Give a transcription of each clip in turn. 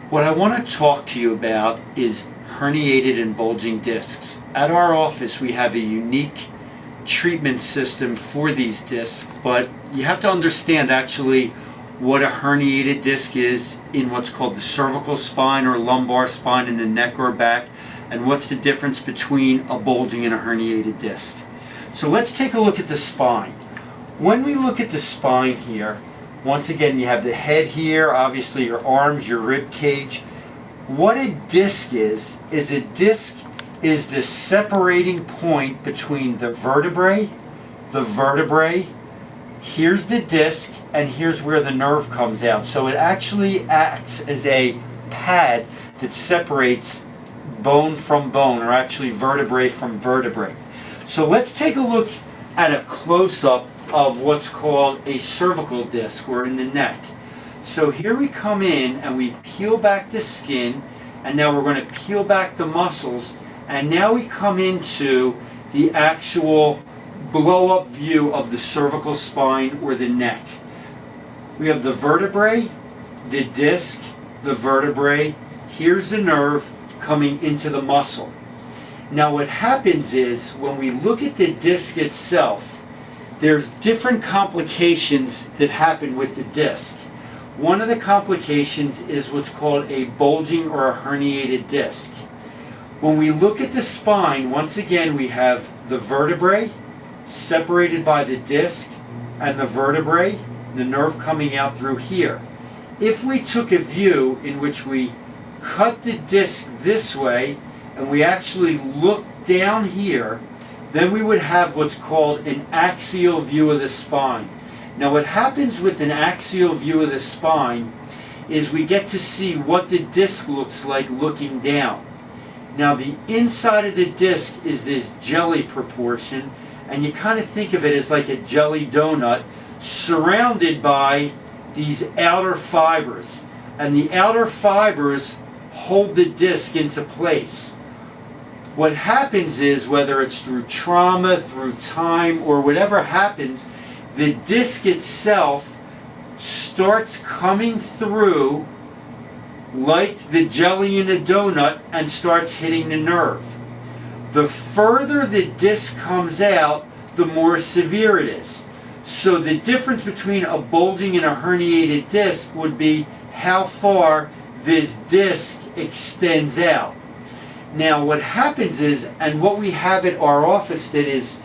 What I want to talk to you about is herniated and bulging discs. At our office we have a unique treatment system for these discs, but you have to understand actually what a herniated disc is in what's called the cervical spine or lumbar spine in the neck or back, and what's the difference between a bulging and a herniated disc. So let's take a look at the spine. When we look at the spine here, once again, you have the head here, obviously your arms, your rib cage. What a disc is a disc is the separating point between the vertebrae, here's the disc, and here's where the nerve comes out. So it actually acts as a pad that separates bone from bone, or actually vertebrae from vertebrae. So let's take a look at a close-up of what's called a cervical disc, or in the neck. So here we come in and we peel back the skin, and now we're going to peel back the muscles, and now we come into the actual blow-up view of the cervical spine or the neck. We have the vertebrae, the disc, the vertebrae, here's the nerve coming into the muscle. Now what happens is, when we look at the disc itself, there's different complications that happen with the disc. One of the complications is what's called a bulging or a herniated disc. When we look at the spine, once again we have the vertebrae separated by the disc and the vertebrae, the nerve coming out through here. If we took a view in which we cut the disc this way and we actually look down here, then we would have what's called an axial view of the spine. Now what happens with an axial view of the spine is we get to see what the disc looks like looking down. Now the inside of the disc is this jelly proportion, and you kind of think of it as like a jelly donut surrounded by these outer fibers, and the outer fibers hold the disc into place. What happens is, whether it's through trauma, through time, or whatever happens, the disc itself starts coming through like the jelly in a donut and starts hitting the nerve. The further the disc comes out, the more severe it is. So the difference between a bulging and a herniated disc would be how far this disc extends out. Now what happens is, and what we have at our office that is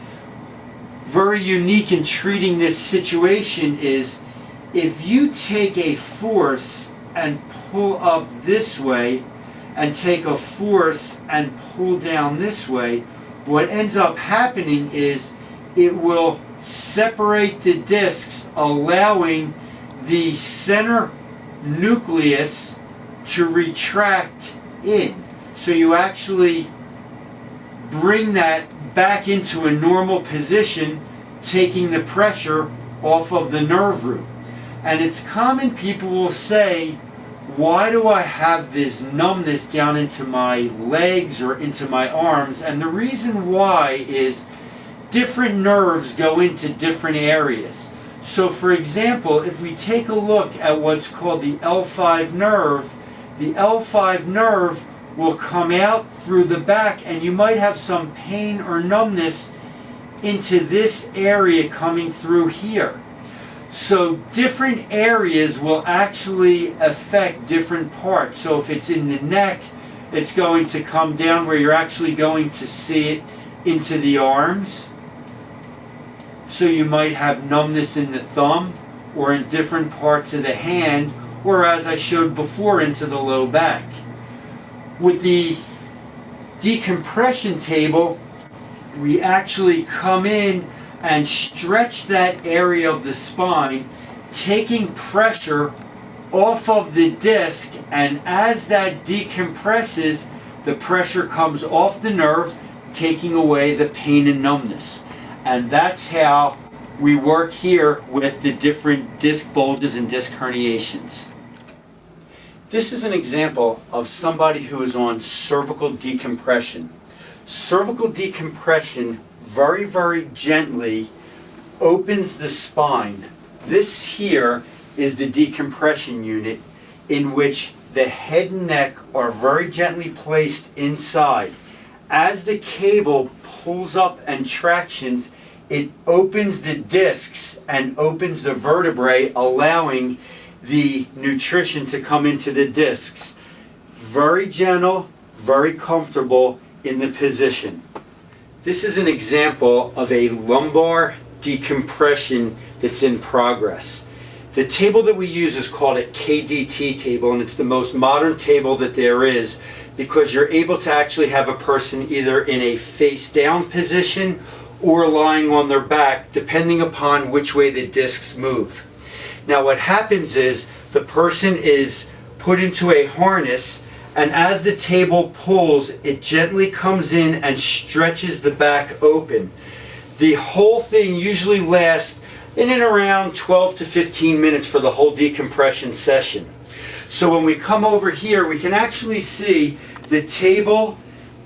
very unique in treating this situation is, if you take a force and pull up this way and take a force and pull down this way, what ends up happening is it will separate the discs, allowing the center nucleus to retract in. So you actually bring that back into a normal position, taking the pressure off of the nerve root. And it's common, people will say, why do I have this numbness down into my legs or into my arms? And the reason why is different nerves go into different areas. So for example, if we take a look at what's called the L5 nerve, the L5 nerve will come out through the back, and you might have some pain or numbness into this area coming through here. So different areas will actually affect different parts. So if it's in the neck, it's going to come down where you're actually going to see it into the arms. So you might have numbness in the thumb or in different parts of the hand, or as I showed before, into the low back. With the decompression table, we actually come in and stretch that area of the spine, taking pressure off of the disc, and as that decompresses, the pressure comes off the nerve, taking away the pain and numbness. And that's how we work here with the different disc bulges and disc herniations. This is an example of somebody who is on cervical decompression. Cervical decompression very, very gently opens the spine. This here is the decompression unit, in which the head and neck are very gently placed inside. As the cable pulls up and tractions, it opens the discs and opens the vertebrae, allowing the nutrition to come into the discs. Very gentle, very comfortable in the position. This is an example of a lumbar decompression that's in progress. The table that we use is called a KDT table, and it's the most modern table that there is because you're able to actually have a person either in a face down position or lying on their back, depending upon which way the discs move. Now what happens is the person is put into a harness, and as the table pulls, it gently comes in and stretches the back open. The whole thing usually lasts in and around 12 to 15 minutes for the whole decompression session. So when we come over here, we can actually see the table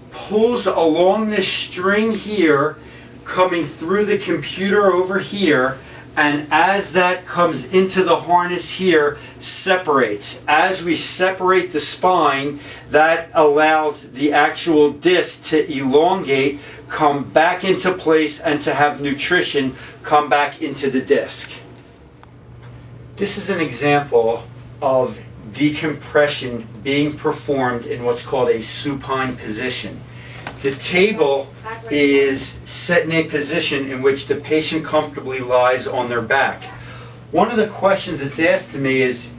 pulls along this string here, coming through the computer over here, and as that comes into the harness here, separates. As we separate the spine, that allows the actual disc to elongate, come back into place, and to have nutrition come back into the disc. This is an example of decompression being performed in what's called a supine position. The table is set in a position in which the patient comfortably lies on their back. One of the questions that's asked to me is,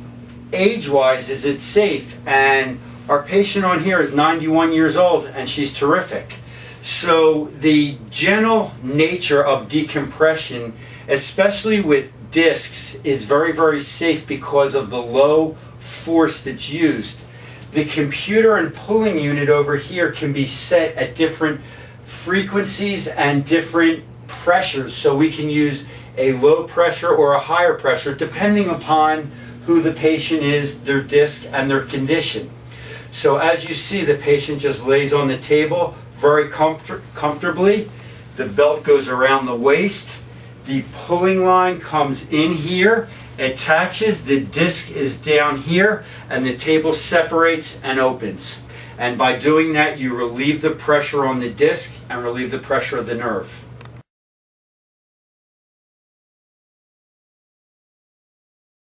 age-wise, is it safe? And our patient on here is 91 years old, and she's terrific. So the general nature of decompression, especially with discs, is very, very safe because of the low force that's used. The computer and pulling unit over here can be set at different frequencies and different pressures, so we can use a low pressure or a higher pressure depending upon who the patient is, their disc, and their condition. So as you see, the patient just lays on the table very comfortably. The belt goes around the waist. The pulling line comes in here, attaches, the disc is down here, and the table separates and opens. And by doing that, you relieve the pressure on the disc and relieve the pressure of the nerve.